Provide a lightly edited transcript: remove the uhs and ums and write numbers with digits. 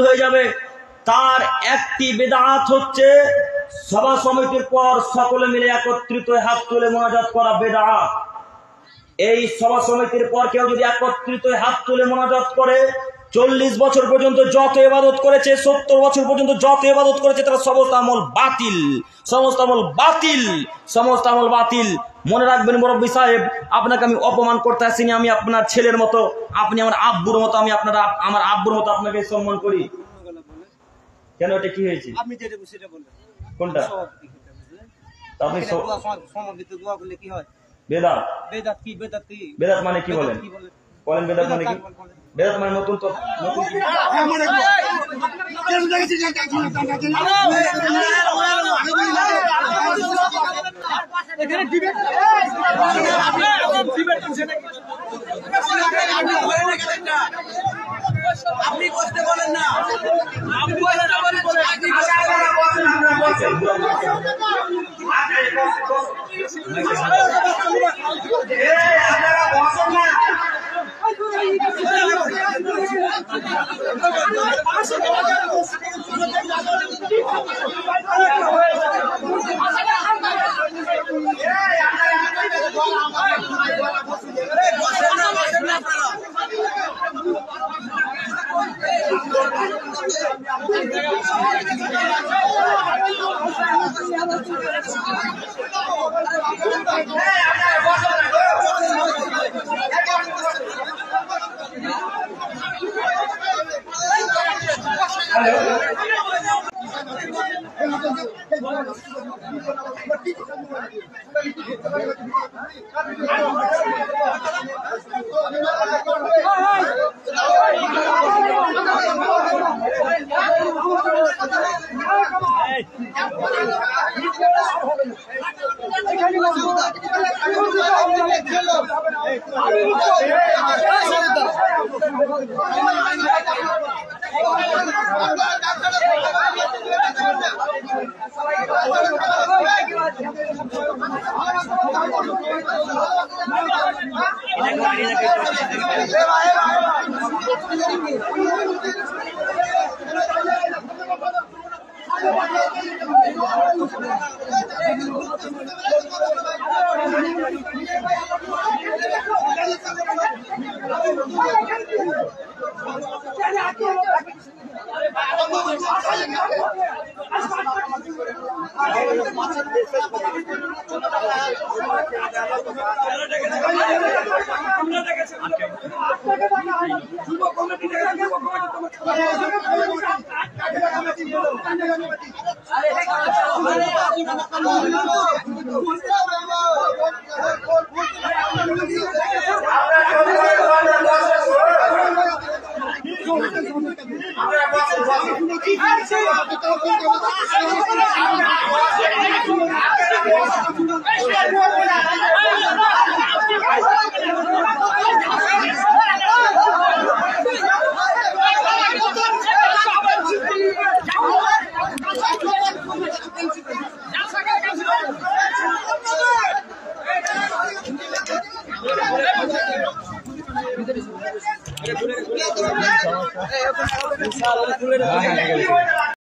হয়ে যাবে। তার একটি বেদাত হচ্ছে সভা সমিতির পর সকলে মিলে একত্রিত হাত তুলে মোনাজাত করা বেদাত। এই সভা সমিতির পর কেউ যদি একত্রিত হাত তুলে মোনাজাত করে 40 বছর পর্যন্ত যত ইবাদত করেছে, 70 বছর পর্যন্ত যত ইবাদত করেছে, তার সমস্ত আমল বাতিল, সমস্ত আমল বাতিল, সমস্ত আমল বাতিল। মনে রাখবেন মুরব্বী সাহেব, আপনাকে আমি অপমান করতে আসিনি। আমি আপনার ছেলের মতো, আপনি আমার আব্বুর মতো, আমি আমার আব্বুর মতো আপনাকে সম্মান করি। কেন, এটা কি হয়েছে? আপনি যেটা সেটা বললেন। কোনটা? আপনি সমবেত দোয়া করলে কি হয়? বেদাত। বেদাত কি? বেদাত কি? বেদাত মানে কি বলেন? বলেন বেদাত মানে কি? বেদাত মানে নতুন তো নতুন কি? এখানে ডিবেট আপনি করতে বলেন না, আপনি বলেন আমরা